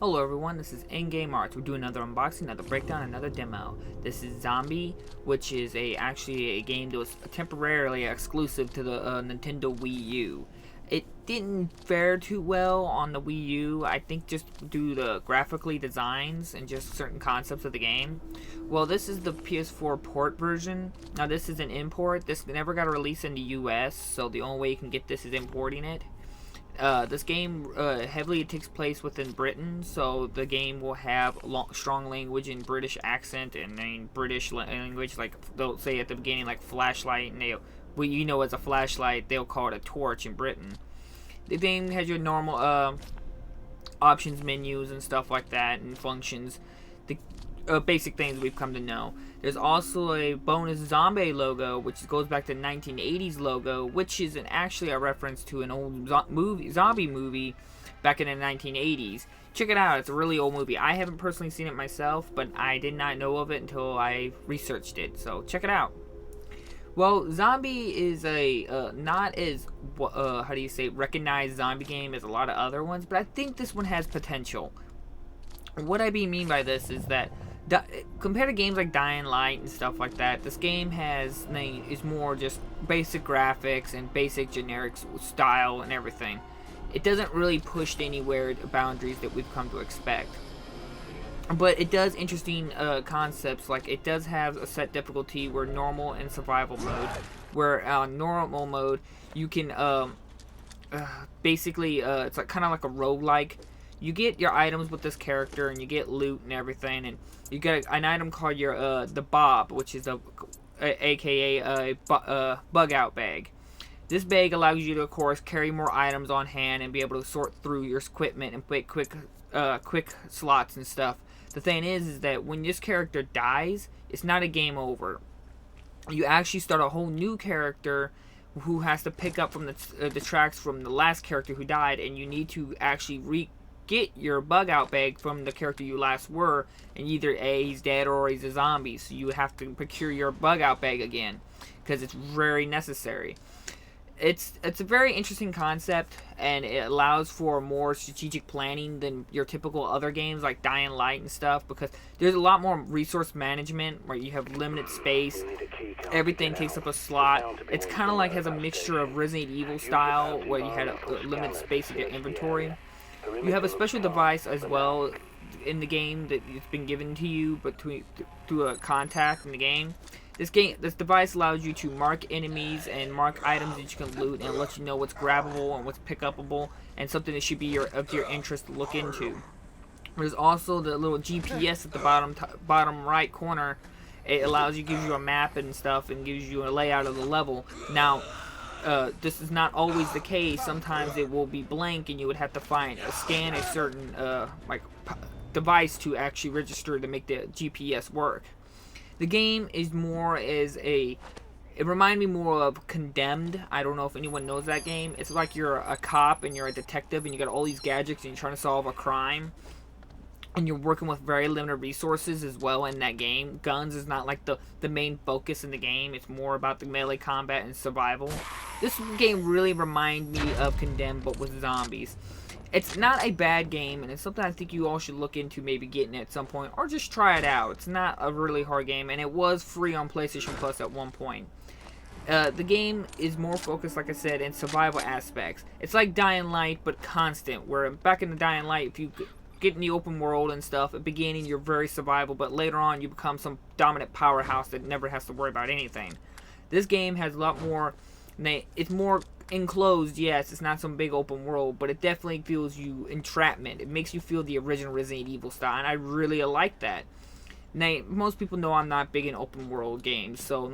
Hello everyone, this is In-Game Arts. We're doing another unboxing, another breakdown, another demo. This is Zombi, which is actually a game that was temporarily exclusive to the Nintendo Wii U. It didn't fare too well on the Wii U, I think just due to graphically designs and just certain concepts of the game. Well, this is the PS4 port version. Now this is an import. This never got a release in the US, so the only way you can get this is importing it. This game heavily takes place within Britain, so the game will have strong language in British accent and British language, like they'll say at the beginning, like flashlight, and what you know as a flashlight, they'll call it a torch in Britain. The game has your normal options menus and stuff like that, and functions, the basic things we've come to know. There's also a bonus Zombi logo, which goes back to the 1980s logo, which is actually a reference to an old zombie movie back in the 1980s. Check it out, it's a really old movie. I haven't personally seen it myself, but I did not know of it until I researched it, so check it out. Well, Zombi is a not as how do you say, recognized zombie game as a lot of other ones, but I think this one has potential. What I mean by this is that compared to games like Dying Light and stuff like that, this game is more just basic graphics and basic generic style and everything. It doesn't really push anywhere the boundaries that we've come to expect. But it does interesting concepts, like it does have a set difficulty where normal and survival mode, where normal mode you can basically it's like kind of like a roguelike. You get your items with this character and you get loot and everything, and you get an item called your the Bob, which is aka a bug out bag. This bag allows you to, of course, carry more items on hand and be able to sort through your equipment and make quick slots and stuff. The thing is that when this character dies, it's not a game over. You actually start a whole new character who has to pick up from the tracks from the last character who died, and you need to actually get your bug out bag from the character you last were, and either A, he's dead, or he's a zombie, so you have to procure your bug out bag again, because it's very necessary. It's a very interesting concept, and it allows for more strategic planning than your typical other games like Dying Light and stuff, because there's a lot more resource management where you have limited space. Everything takes up a slot. It's kind of like has a mixture of Resident Evil style, where you had a limited space in your inventory. You have a special device as well in the game that it's been given to you, but through a contact in the game. This device allows you to mark enemies and mark items that you can loot, and lets you know what's grabbable and what's pick-upable, and something that should be of your interest to look into. There's also the little GPS at the bottom right corner. It gives you a map and stuff, and gives you a layout of the level. Now, this is not always the case. Sometimes it will be blank, and you would have to scan a certain device to actually register to make the GPS work. The game is more it reminded me more of Condemned. I don't know if anyone knows that game. It's like you're a cop and you're a detective and you got all these gadgets and you're trying to solve a crime. And you're working with very limited resources as well in that game. Guns is not like the main focus in the game. It's more about the melee combat and survival. This game really reminded me of Condemned, but with zombies. It's not a bad game, and it's something I think you all should look into maybe getting at some point, or just try it out. It's not a really hard game, and it was free on PlayStation Plus at one point. The game is more focused, like I said, in survival aspects. It's like Dying Light, but constant, where back in the Dying Light, if you get in the open world and stuff, at the beginning you're very survival, but later on you become some dominant powerhouse that never has to worry about anything. This game has a lot more, it's more enclosed, yes, it's not some big open world, but it definitely feels you entrapment. It makes you feel the original Resident Evil style, and I really like that. Now, most people know I'm not big in open world games, so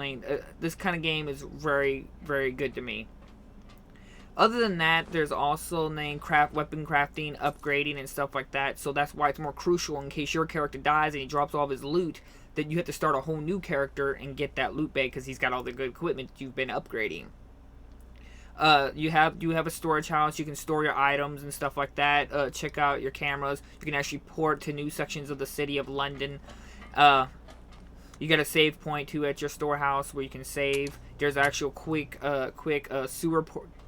this kind of game is very, very good to me. Other than that, there's also weapon crafting, upgrading, and stuff like that, so that's why it's more crucial in case your character dies and he drops all of his loot, that you have to start a whole new character and get that loot bag because he's got all the good equipment that you've been upgrading. You have a storage house. You can store your items and stuff like that. Check out your cameras. You can actually port to new sections of the city of London. You got a save point too at your storehouse where you can save. There's actual quick sewer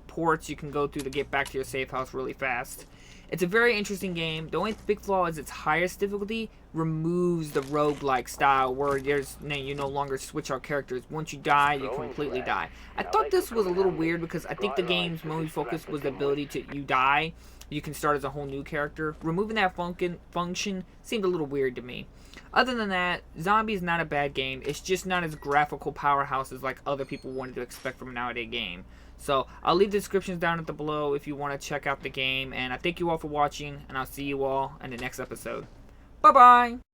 ports you can go through to get back to your safe house really fast. It's a very interesting game. The only big flaw is its highest difficulty removes the roguelike style where you no longer switch out characters. Once you die, you completely die. I thought this was a little weird because I think the game's main focus was the ability to, you die, you can start as a whole new character. Removing that function seemed a little weird to me. Other than that, Zombie is not a bad game. It's just not as graphical powerhouse as like other people wanted to expect from a nowadays game. So I'll leave the descriptions down at the below if you want to check out the game. And I thank you all for watching, and I'll see you all in the next episode. Bye bye.